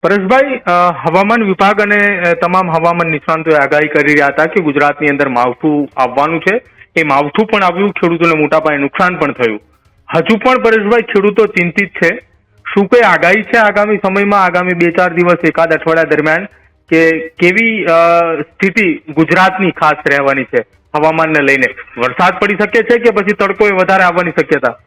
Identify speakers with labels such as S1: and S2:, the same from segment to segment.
S1: પરેશભાઈ, હવામાન વિભાગ અને તમામ હવામાન નિષ્ણાંતોએ આગાહી કરી રહ્યા હતા કે ગુજરાતની અંદર માવઠું આવવાનું છે. એ માવઠું પણ આવ્યું, ખેડૂતોને મોટા પાયે નુકસાન પણ થયું. હજુ પણ પરેશભાઈ ખેડૂતો ચિંતિત છે. શું કઈ આગાહી છે આગામી સમયમાં, આગામી 2-4 દિવસ, એકાદ અઠવાડિયા દરમિયાન, કે કેવી સ્થિતિ ગુજરાતની ખાસ રહેવાની છે હવામાનને લઈને? વરસાદ પડી શકે છે કે પછી તડકો વધારે આવવાની શક્યતા?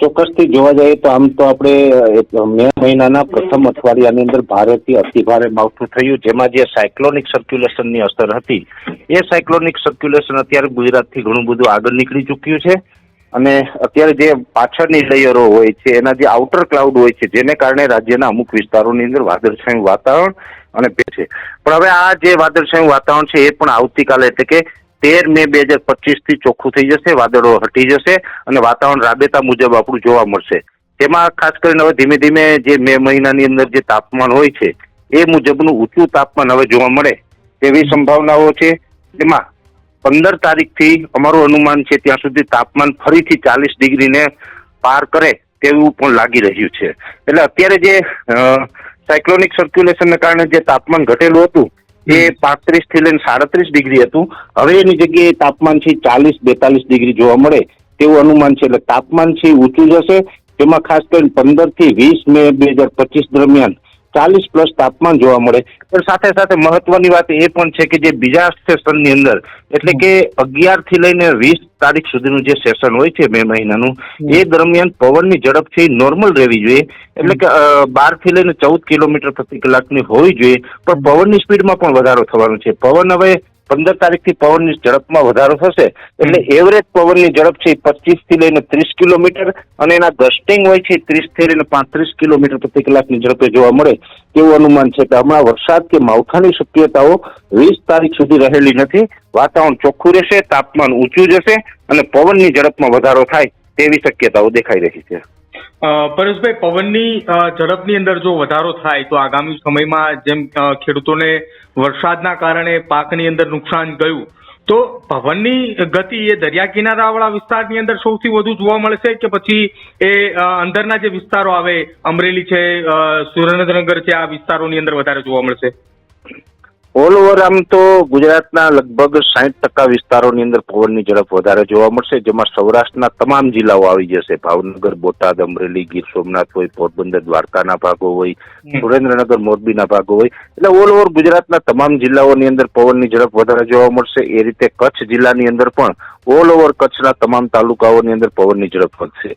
S2: ચોક્કસથી જોવા જઈએ તો આમ તો આપણે મે મહિનાના પ્રથમ અઠવાડિયાની અંદર ભારેથી અતિભારે માવઠું થયું, જેમાં જે સાયક્લોનિક સર્ક્યુલેશનની અસર હતી એ સાયક્લોનિક સર્ક્યુલેશન અત્યારે ગુજરાતથી ઘણું બધું આગળ નીકળી ચૂક્યું છે. અને અત્યારે જે પાછળની લેયરો હોય છે, એના જે આઉટર ક્લાઉડ હોય છે, જેને કારણે રાજ્યના અમુક વિસ્તારોની અંદર વાદળછાયું વાતાવરણ અને છે. પણ હવે આ જે વાદળછાયું વાતાવરણ છે એ પણ આવતીકાલે એટલે કે 13 મે 2025 થી ચોખ્ખું થઈ જશે, વાદળો હટી જશે અને વાતાવરણ રાબેતા મુજબ આપણું જોવા મળશે. તેમાં ખાસ કરીને હવે ધીમે ધીમે જે મે મહિનાની અંદર જે તાપમાન હોય છે એ મુજબનું ઊંચું તાપમાન હવે જોવા મળે તેવી સંભાવનાઓ છે. તેમાં 15 તારીખથી અમારું અનુમાન છે ત્યાં સુધી તાપમાન ફરીથી 40 ડિગ્રીને પાર કરે તેવું પણ લાગી રહ્યું છે. એટલે અત્યારે જે સાયક્લોનિક સર્ક્યુલેશનને કારણે જે તાપમાન ઘટેલું હતું એ 35 થી લઈને 37 ડિગ્રી હતું, હવે એની જગ્યાએ તાપમાન છે 40-42 ડિગ્રી જોવા મળે તેવું અનુમાન છે. એટલે તાપમાન છે ઊંચું જશે. તેમાં ખાસ કરીને 15 થી 20 મે 2025 દરમિયાન 40+ તાપમાન જોવા મળે. પણ સાથે સાથે મહત્વની વાત એ પણ છે કે જે બીજા સેશનની અંદર એટલે કે 11 થી લઈને 20 તારીખ સુધીનું જે સેશન હોય છે મે મહિનાનું, એ દરમિયાન પવનની ઝડપ છે નોર્મલ રહેવી જોઈએ. એટલે કે 12 થી લઈને 14 કિલોમીટર પ્રતિ કલાકની હોવી જોઈએ. પણ પવનની સ્પીડમાં પણ વધારો થવાનો છે. પવન હવે 15 તારીખથી પવનની ઝડપમાં વધારો થશે એટલે એવરેજ પવનની ઝડપ છે 25 થી લઈને 30 કિલોમીટર અને એના ગસ્ટિંગ હોય છે 30 થી લઈને 35 કિલોમીટર પ્રતિ કલાકની ઝડપે જોવા મળે તેવું અનુમાન છે. કે હમણાં વરસાદ કે માવઠાની શક્યતાઓ 20 તારીખ સુધી રહેલી નથી. વાતાવરણ ચોખ્ખું રહેશે, તાપમાન ઊંચું જશે અને પવનની ઝડપમાં વધારો થાય તેવી શક્યતાઓ દેખાઈ રહી છે.
S1: પરેશભાઈ, પવનની ઝડપની અંદર જો વધારો થાય તો આગામી સમયમાં જેમ ખેડૂતોને વરસાદના કારણે પાકની અંદર નુકસાન ગયું, તો પવનની ગતિ એ દરિયા કિનારાવાળા વિસ્તારની અંદર સૌથી વધુ જોવા મળશે કે પછી એ અંદરના જે વિસ્તારો આવે, અમરેલી છે, સુરેન્દ્રનગર છે, આ વિસ્તારોની અંદર વધારે જોવા મળશે?
S2: ઓલ ઓવર આમ તો ગુજરાતના લગભગ 60% વિસ્તારોની અંદર પવનની ઝડપ વધારે જોવા મળશે, જેમાં સૌરાષ્ટ્રના તમામ જિલ્લાઓ આવી જશે. ભાવનગર, બોટાદ, અમરેલી, ગીર સોમનાથ હોય, પોરબંદર, દ્વારકાના ભાગો હોય, સુરેન્દ્રનગર, મોરબીના ભાગો હોય, એટલે ઓલ ઓવર ગુજરાતના તમામ જિલ્લાઓની અંદર પવનની ઝડપ વધારે જોવા મળશે. એ રીતે કચ્છ જિલ્લાની અંદર પણ ઓલ ઓવર કચ્છના તમામ તાલુકાઓની અંદર પવનની ઝડપ વધશે.